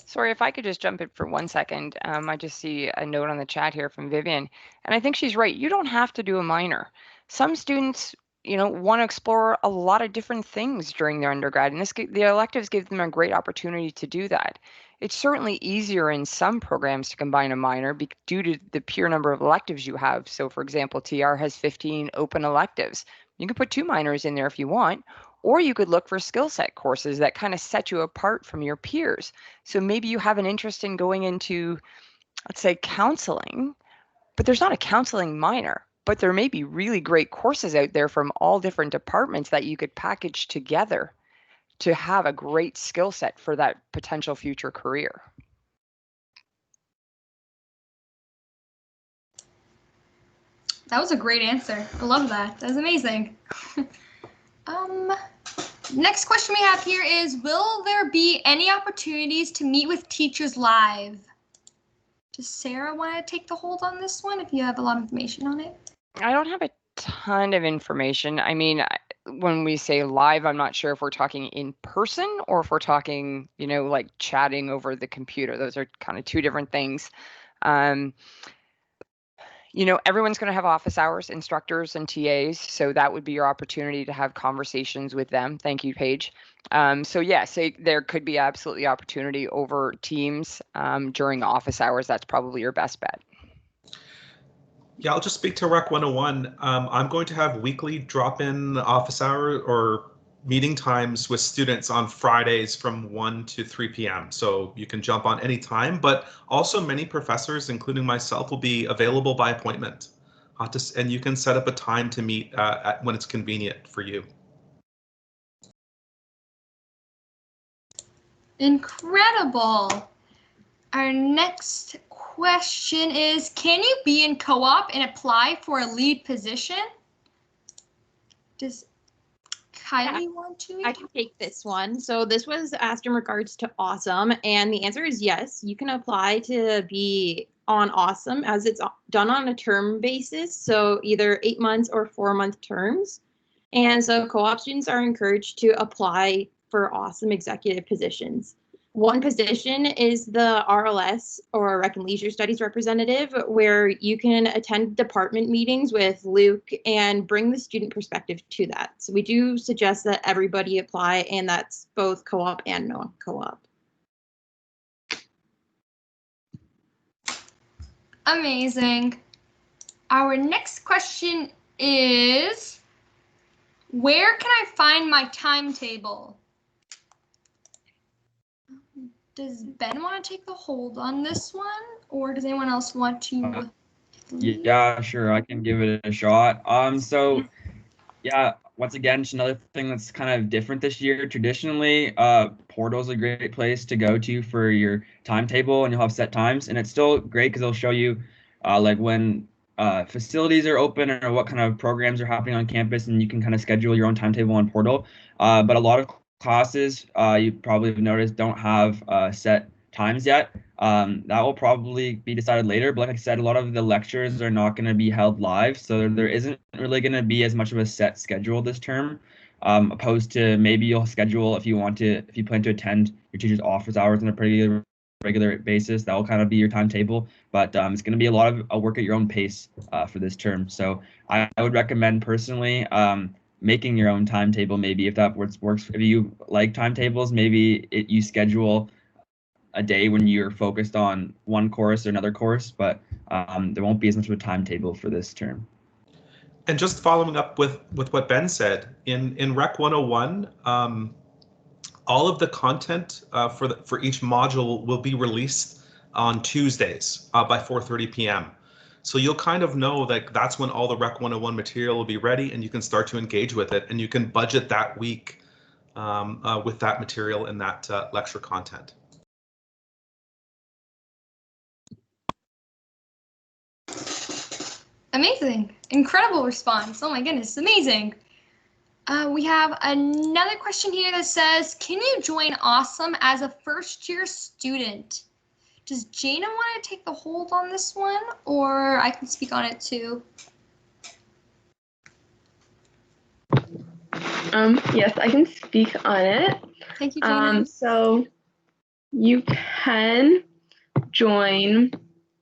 Sorry, if I could just jump in for 1 second. I just see a note on the chat here from Vivian, and I think she's right. You don't have to do a minor. Some students, want to explore a lot of different things during their undergrad, and the electives give them a great opportunity to do that. It's certainly easier in some programs to combine a minor due to the pure number of electives you have. So, for example, TR has 15 open electives. You can put 2 minors in there if you want, or you could look for skill set courses that kind of set you apart from your peers. So maybe you have an interest in going into, let's say, counseling, but there's not a counseling minor, but there may be really great courses out there from all different departments that you could package together to have a great skill set for that potential future career. That was a great answer. I love that. That was amazing. Next question we have here is, will there be any opportunities to meet with teachers live? Does Sarah want to take the hold on this one if you have a lot of information on it? I don't have a ton of information. I mean, when we say live, I'm not sure if we're talking in person or if we're talking, like chatting over the computer. Those are kind of two different things. Everyone's going to have office hours, instructors and TAs, so that would be your opportunity to have conversations with them. Thank you, Paige. So yes, there could be absolutely opportunity over Teams during office hours. That's probably your best bet. Yeah, I'll just speak to Rec 101. I'm going to have weekly drop-in office hour or meeting times with students on Fridays from 1 to 3 p.m. So you can jump on any time, but also many professors, including myself, will be available by appointment. And you can set up a time to meet when it's convenient for you. Incredible. Our next question is, can you be in co-op and apply for a lead position? Does Kylie want to? I can take this one. So this was asked in regards to Awesome, and the answer is yes. You can apply to be on Awesome as it's done on a term basis, so either 8 months or 4-month terms. And so co-op students are encouraged to apply for Awesome executive positions. One position is the RLS, or Rec and Leisure Studies representative, where you can attend department meetings with Luke and bring the student perspective to that. So we do suggest that everybody apply, and that's both co-op and non-co-op. Amazing. Our next question is, where can I find my timetable? Does Ben want to take the hold on this one, or does anyone else want to? Yeah, sure, I can give it a shot. So yeah, once again, just another thing that's kind of different this year. Traditionally, Portal is a great place to go to for your timetable, and you'll have set times, and it's still great because it'll show you like when facilities are open or what kind of programs are happening on campus, and you can kind of schedule your own timetable on Portal. But a lot of classes, you probably have noticed, don't have set times yet. That will probably be decided later, but like I said, a lot of the lectures are not going to be held live, so there isn't really going to be as much of a set schedule this term. opposed to maybe you'll schedule if you plan to attend your teacher's office hours on a pretty regular basis. That will kind of be your timetable, but it's going to be a lot of work at your own pace for this term. So I would recommend personally making your own timetable. Maybe if that works, if you like timetables, maybe you schedule a day when you're focused on one course or another course, but there won't be as much of a timetable for this term. And just following up with what Ben said, in Rec 101, all of the content for each module will be released on Tuesdays by 4:30 p.m. So you'll kind of know that that's when all the Rec 101 material will be ready, and you can start to engage with it, and you can budget that week with that material and that lecture content. Amazing. Incredible response. Oh my goodness, amazing. We have another question here that says, can you join Awesome as a first-year student? Does Jana want to take the hold on this one, or I can speak on it too? Yes, I can speak on it. Thank you, Jana. So you can join.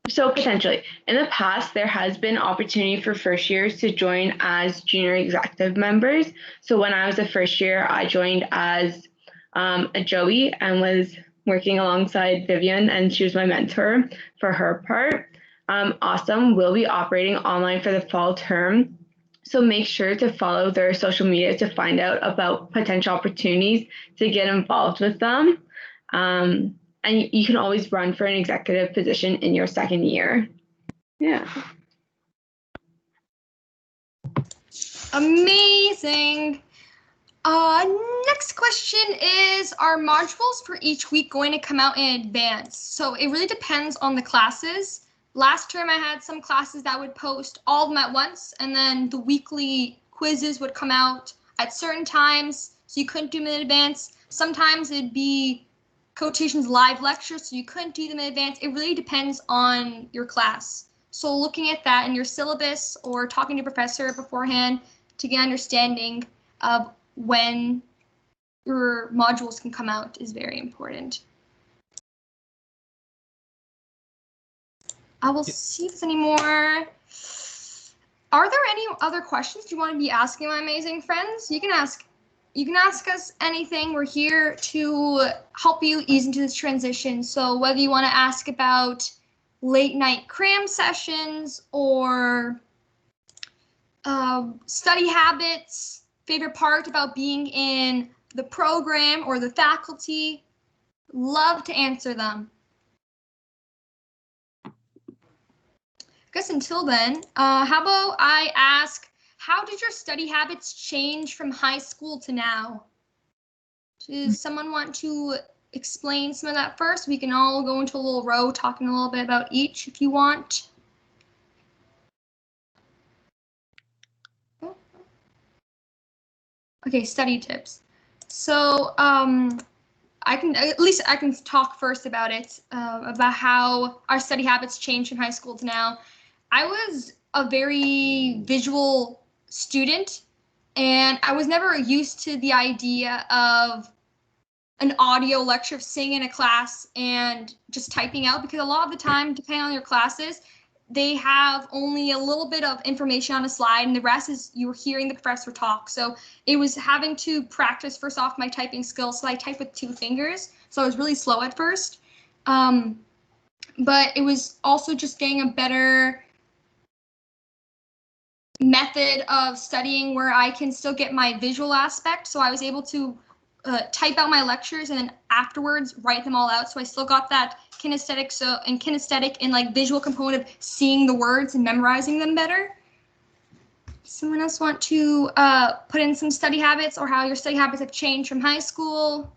So potentially, in the past, there has been opportunity for first years to join as junior executive members. So when I was a first year, I joined as a Joey and was working alongside Vivian, and she was my mentor for her part. Awesome will be operating online for the fall term. So make sure to follow their social media to find out about potential opportunities to get involved with them. And you can always run for an executive position in your second year. Yeah. Amazing. Next question is, are modules for each week going to come out in advance? So it really depends on the classes. Last term, I had some classes that would post all of them at once, and then the weekly quizzes would come out at certain times, so you couldn't do them in advance. Sometimes it'd be quotations live lectures, so you couldn't do them in advance. It really depends on your class. So looking at that in your syllabus or talking to your professor beforehand to get understanding of when your modules can come out is very important. I will see if there's any more. Are there any other questions you want to be asking my amazing friends? You can ask us anything. We're here to help you ease into this transition. So whether you want to ask about late night cram sessions or study habits, favorite part about being in the program or the faculty, love to answer them. I guess until then, how about I ask, how did your study habits change from high school to now? Does someone want to explain some of that first? We can all go into a little row talking a little bit about each if you want. Okay, study tips. So I can talk first about it, about how our study habits changed from high school to now. I was a very visual student, and I was never used to the idea of an audio lecture of sitting in a class and just typing out, because a lot of the time, depending on your classes, they have only a little bit of information on a slide, and the rest is you're hearing the professor talk. So it was having to practice first off my typing skills. So I type with 2 fingers, so I was really slow at first. But it was also just getting a better method of studying where I can still get my visual aspect. So I was able to type out my lectures and then afterwards write them all out. So I still got that kinesthetic and like visual component of seeing the words and memorizing them better. Someone else want to put in some study habits or how your study habits have changed from high school?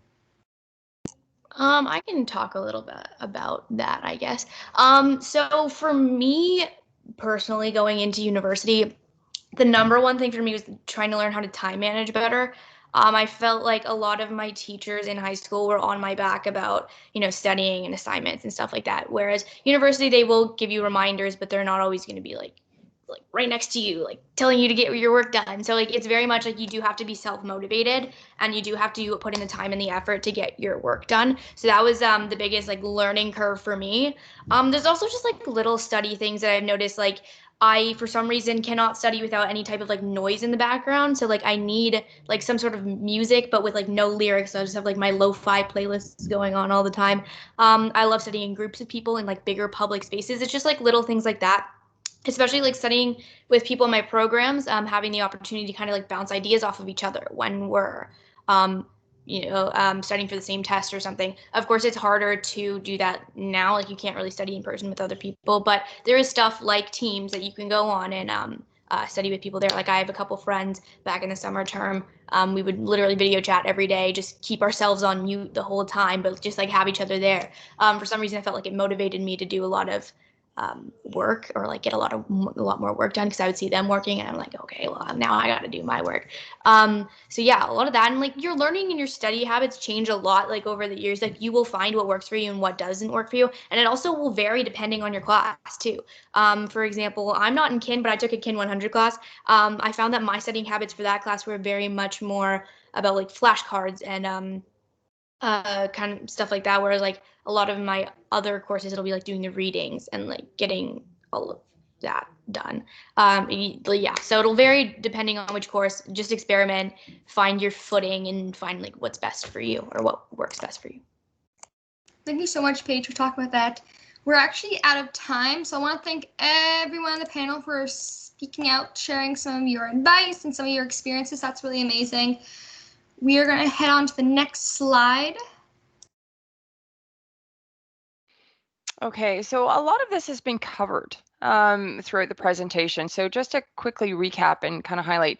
I can talk a little bit about that, I guess. So for me personally, going into university, the number one thing for me was trying to learn how to time manage better. I felt like a lot of my teachers in high school were on my back about, studying and assignments and stuff like that. Whereas university, they will give you reminders, but they're not always going to be like like right next to you, like telling you to get your work done. So like it's very much like you do have to be self-motivated, and you do have to put in the time and the effort to get your work done. So that was the biggest like learning curve for me. There's also just like little study things that I've noticed, like I, for some reason, cannot study without any type of like noise in the background. So like I need like some sort of music, but with like no lyrics. So I just have like my lo-fi playlists going on all the time. I love studying in groups of people in like bigger public spaces. It's just like little things like that, especially like studying with people in my programs, having the opportunity to kind of like bounce ideas off of each other when we're studying for the same test or something. Of course, it's harder to do that now. Like you can't really study in person with other people, but there is stuff like Teams that you can go on and study with people there. Like I have a couple friends back in the summer term. We would literally video chat every day, just keep ourselves on mute the whole time, but just like have each other there. For some reason, I felt like it motivated me to do a lot of work, or like get a lot more work done, because I would see them working and I'm like, okay, well now I got to do my work. So yeah, a lot of that, and like your learning and your study habits change a lot like over the years. Like you will find what works for you and what doesn't work for you, and it also will vary depending on your class too. For example, I'm not in kin, but I took a kin 100 class. I found that my studying habits for that class were very much more about like flashcards and kind of stuff like that, whereas like a lot of my other courses, it'll be like doing the readings and like getting all of that done. Yeah, so it'll vary depending on which course. Just experiment, find your footing, and find like what's best for you or what works best for you. Thank you so much, Paige, for talking about that. We're actually out of time, so I want to thank everyone on the panel for speaking out, sharing some of your advice and some of your experiences. That's really amazing. We are going to head on to the next slide. Okay, so a lot of this has been covered throughout the presentation. So just to quickly recap and kind of highlight,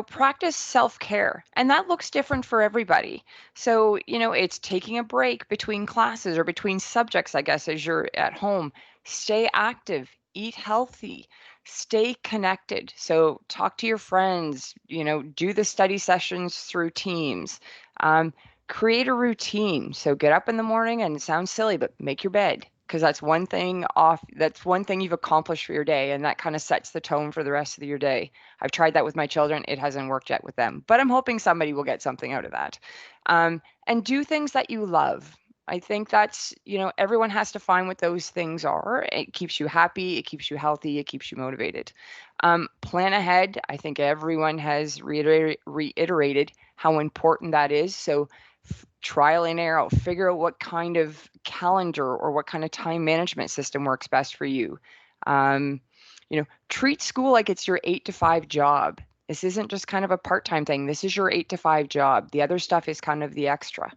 practice self-care, and that looks different for everybody. So, it's taking a break between classes or between subjects, I guess, as you're at home. Stay active, eat healthy, stay connected. So talk to your friends, do the study sessions through Teams. Create a routine. So get up in the morning, and it sounds silly, but make your bed, because that's one thing you've accomplished for your day, and that kind of sets the tone for the rest of your day. I've tried that with my children. It hasn't worked yet with them, but I'm hoping somebody will get something out of that. And do things that you love. I think that's, everyone has to find what those things are. It keeps you happy, it keeps you healthy, it keeps you motivated. Plan ahead. I think everyone has reiterated how important that is. So trial and error, figure out what kind of calendar or what kind of time management system works best for you. Treat school like it's your 8 to 5 job. This isn't just kind of a part-time thing. This is your 8 to 5 job. The other stuff is kind of the extra.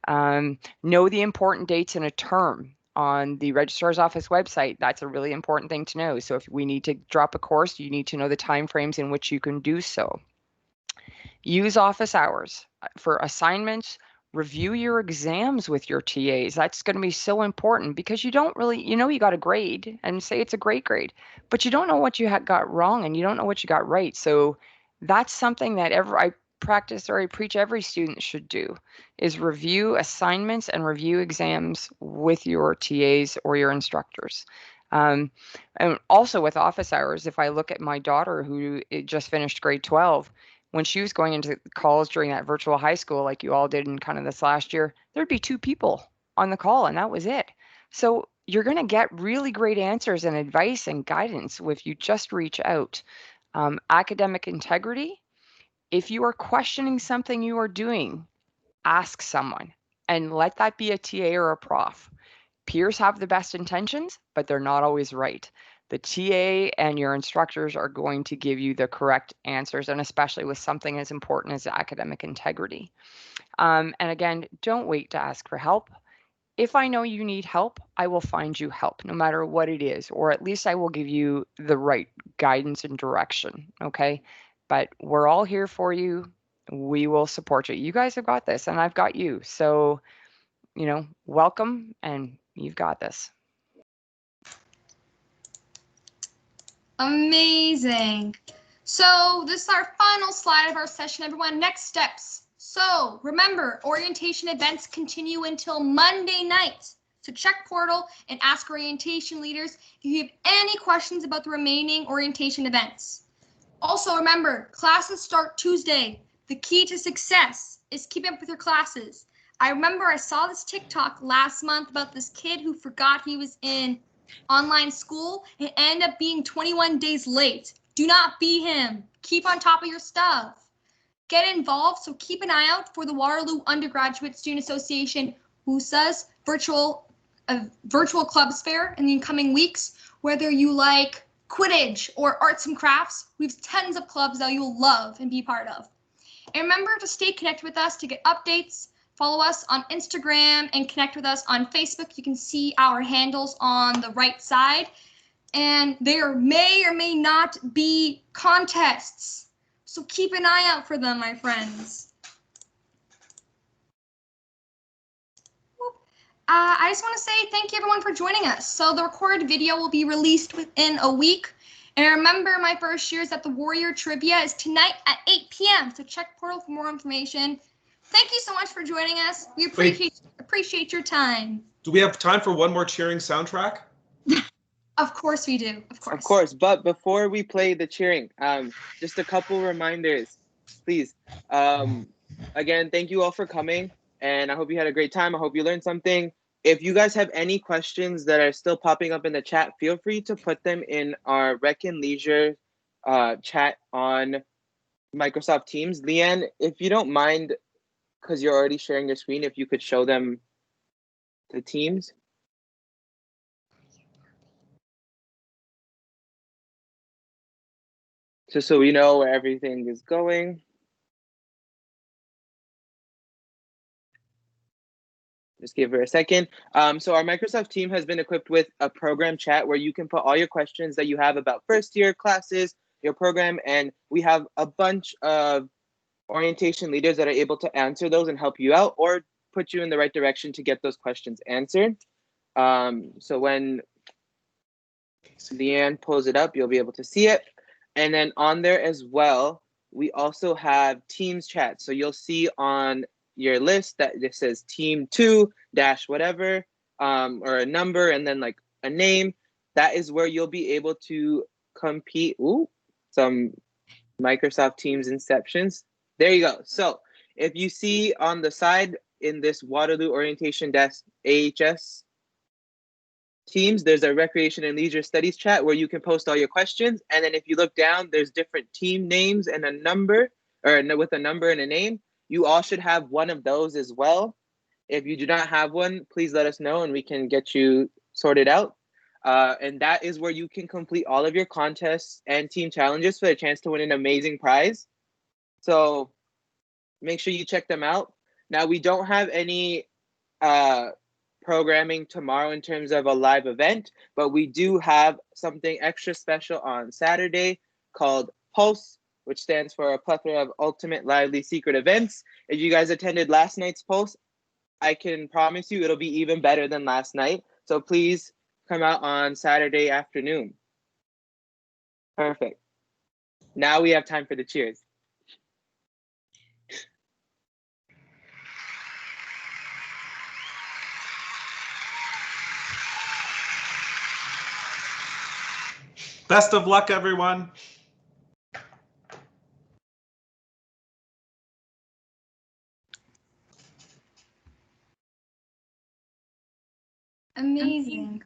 Know the important dates in a term. On the registrar's office website, that's a really important thing to know. So if we need to drop a course, you need to know the timeframes in which you can do so. Use office hours for assignments. Review your exams with your TAs. That's going to be so important, because you don't really, you got a grade and say it's a great grade, but you don't know what you got wrong, and you don't know what you got right. So that's something that I preach every student should do, is review assignments and review exams with your TAs or your instructors. And also with office hours, if I look at my daughter who just finished grade 12, when she was going into calls during that virtual high school, like you all did in kind of this last year, there'd be 2 people on the call, and that was it. So you're going to get really great answers and advice and guidance if you just reach out. Academic integrity. If you are questioning something you are doing, ask someone, and let that be a TA or a prof. Peers have the best intentions, but they're not always right. The TA and your instructors are going to give you the correct answers, and especially with something as important as academic integrity. And again, don't wait to ask for help. If I know you need help, I will find you help, no matter what it is, or at least I will give you the right guidance and direction, okay? But we're all here for you. We will support you. You guys have got this, and I've got you. So, welcome, and you've got this. Amazing. So this is our final slide of our session, everyone. Next steps. So remember, orientation events continue until Monday night. So check portal and ask orientation leaders if you have any questions about the remaining orientation events. Also remember, classes start Tuesday. The key to success is keeping up with your classes. I remember I saw this TikTok last month about this kid who forgot he was in online school and ended up being 21 days late. Do not be him. Keep on top of your stuff. Get involved, so keep an eye out for the Waterloo Undergraduate Student Association WUSA's virtual clubs fair in the coming weeks. Whether you like Quidditch or arts and crafts, we have tons of clubs that you'll love and be part of. And remember to stay connected with us to get updates. Follow us on Instagram and connect with us on Facebook. You can see our handles on the right side. And there may or may not be contests. So keep an eye out for them, my friends. I just want to say thank you everyone for joining us. So the recorded video will be released within a week. And remember, my first year is that the Warrior Trivia is tonight at 8 p.m. So check portal for more information. Thank you so much for joining us. We appreciate your time. Do we have time for one more cheering soundtrack? Of course we do. Of course. Of course. But before we play the cheering, just a couple reminders, please. Again, thank you all for coming, and I hope you had a great time. I hope you learned something. If you guys have any questions that are still popping up in the chat, feel free to put them in our Rec and Leisure chat on Microsoft Teams. Leanne, if you don't mind, because you're already sharing your screen, if you could show them the Teams. Just so we know where everything is going. Just give her a second. So our Microsoft team has been equipped with a program chat where you can put all your questions that you have about first year classes, your program, and we have a bunch of orientation leaders that are able to answer those and help you out or put you in the right direction to get those questions answered. So when Leanne pulls it up, you'll be able to see it. And then on there as well, we also have Teams chat. So you'll see on your list that this says team 2 dash whatever, or a number and then like a name. That is where you'll be able to compete. Ooh, some Microsoft Teams inceptions. There you go. So if you see on the side in this Waterloo Orientation Desk AHS Teams, there's a Recreation and Leisure Studies chat where you can post all your questions. And then if you look down, there's different team names and a number, or with a number and a name. You all should have one of those as well. If you do not have one, please let us know and we can get you sorted out. And that is where you can complete all of your contests and team challenges for a chance to win an amazing prize. So make sure you check them out. Now, we don't have any programming tomorrow in terms of a live event, but we do have something extra special on Saturday called Pulse, which stands for a plethora of ultimate lively secret events. If you guys attended last night's Pulse, I can promise you it'll be even better than last night. So please come out on Saturday afternoon. Perfect. Now we have time for the cheers. Best of luck, everyone. Amazing.